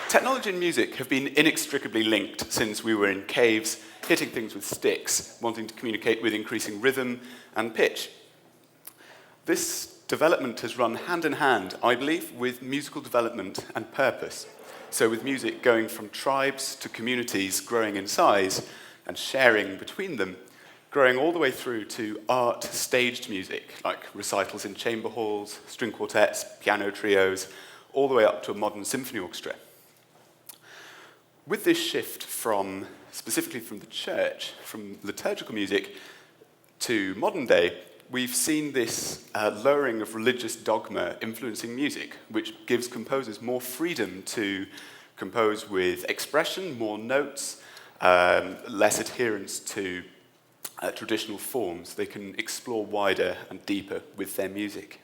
Technology and music have been inextricably linked since we were in caves, hitting things with sticks, wanting to communicate with increasing rhythm and pitch. This development has run hand in hand, I believe, with musical development and purpose. So with music going from tribes to communities growing in size and sharing between them, growing all the way through to art staged music, like recitals in chamber halls, string quartets, piano trios, all the way up to a modern symphony orchestra. With this shift specifically from the church, from liturgical music to modern day, we've seen this lowering of religious dogma influencing music, which gives composers more freedom to compose with expression, more notes, less adherence to traditional forms. They can explore wider and deeper with their music.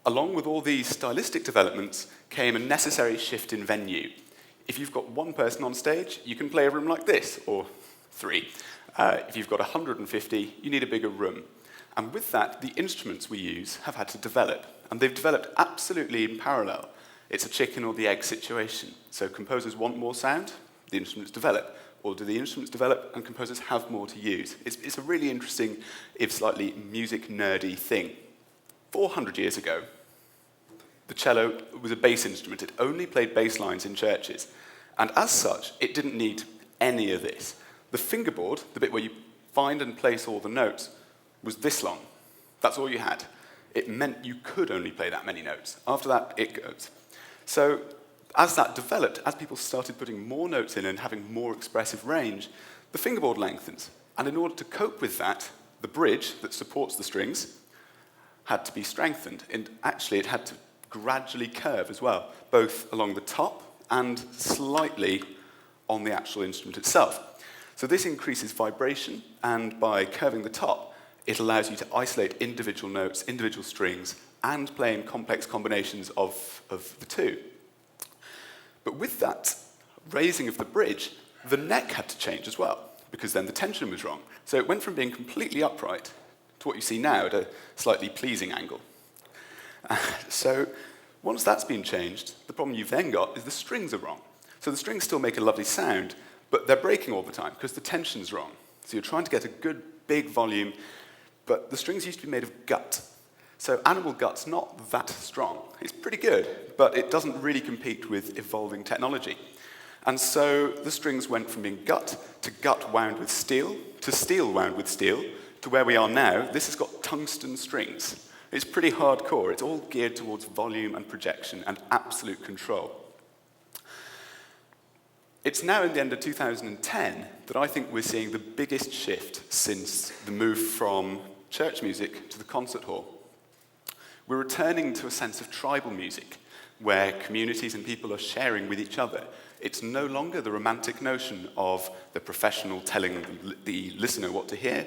Along with all these stylistic developments came a necessary shift in venue. If you've got one person on stage, you can play a room like this, or 3. If you've got 150, you need a bigger room. And with that, the instruments we use have had to develop, and they've developed absolutely in parallel. It's a chicken or the egg situation. So composers want more sound, the instruments develop. Or do the instruments develop and composers have more to use? It's a really interesting, if slightly music nerdy thing. 400 years ago, the cello was a bass instrument. It only played bass lines in churches. And as such, it didn't need any of this. The fingerboard, the bit where you find and place all the notes, was this long. That's all you had. It meant you could only play that many notes. After that, it goes. So as that developed, as people started putting more notes in and having more expressive range, the fingerboard lengthens. And in order to cope with that, the bridge that supports the strings had to be strengthened. And actually, it had to gradually curve as well, both along the top and slightly on the actual instrument itself. So this increases vibration, and by curving the top, it allows you to isolate individual notes, individual strings, and play in complex combinations of the two. But with that raising of the bridge, the neck had to change as well, because then the tension was wrong. So it went from being completely upright to what you see now at a slightly pleasing angle. So once that's been changed, the problem you've then got is the strings are wrong. So the strings still make a lovely sound, but they're breaking all the time because the tension's wrong. So you're trying to get a good, big volume, but the strings used to be made of gut. So animal gut's not that strong. It's pretty good, but it doesn't really compete with evolving technology. And so the strings went from being gut to gut wound with steel, to steel wound with steel, to where we are now. This has got tungsten strings. It's pretty hardcore. It's all geared towards volume and projection and absolute control. It's now in the end of 2010 that I think we're seeing the biggest shift since the move from church music to the concert hall. We're returning to a sense of tribal music, where communities and people are sharing with each other. It's no longer the romantic notion of the professional telling the listener what to hear.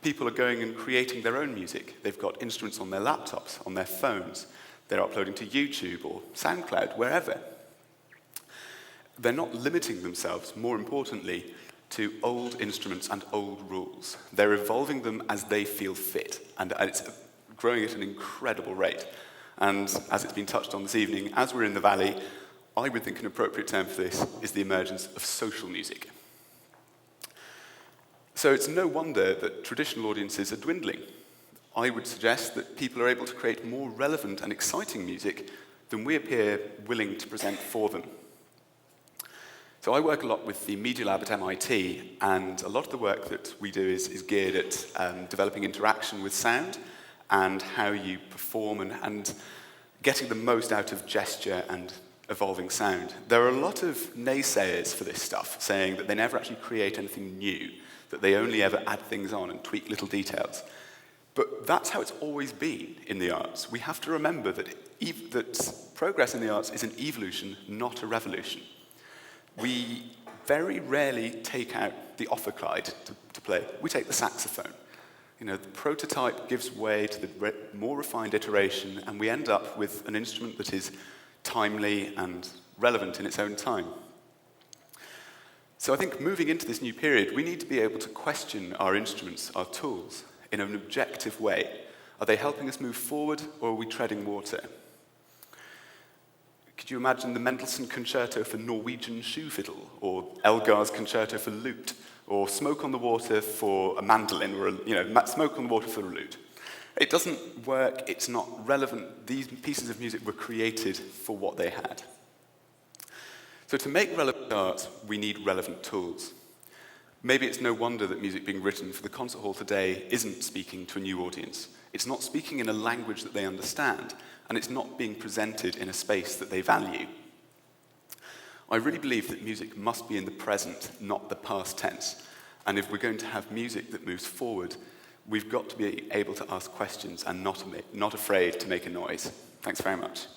People are going and creating their own music. They've got instruments on their laptops, on their phones. They're uploading to YouTube or SoundCloud, wherever. They're not limiting themselves, more importantly, to old instruments and old rules. They're evolving them as they feel fit, and it's growing at an incredible rate. And as it's been touched on this evening, as we're in the valley, I would think an appropriate term for this is the emergence of social music. So it's no wonder that traditional audiences are dwindling. I would suggest that people are able to create more relevant and exciting music than we appear willing to present for them. So I work a lot with the Media Lab at MIT, and a lot of the work that we do is geared at developing interaction with sound and how you perform and getting the most out of gesture and evolving sound. There are a lot of naysayers for this stuff, saying that they never actually create anything new, that they only ever add things on and tweak little details. But that's how it's always been in the arts. We have to remember that progress in the arts is an evolution, not a revolution. We very rarely take out the ophicleide to play. We take the saxophone. The prototype gives way to the more refined iteration, and we end up with an instrument that is timely and relevant in its own time. So I think moving into this new period, we need to be able to question our instruments, our tools, in an objective way. Are they helping us move forward, or are we treading water? Could you imagine the Mendelssohn Concerto for Norwegian shoe fiddle, or Elgar's Concerto for lute, or Smoke on the Water for a mandolin, or Smoke on the Water for a lute? It doesn't work, it's not relevant. These pieces of music were created for what they had. So to make relevant art, we need relevant tools. Maybe it's no wonder that music being written for the concert hall today isn't speaking to a new audience. It's not speaking in a language that they understand, and it's not being presented in a space that they value. I really believe that music must be in the present, not the past tense. And if we're going to have music that moves forward, we've got to be able to ask questions and not afraid to make a noise. Thanks very much.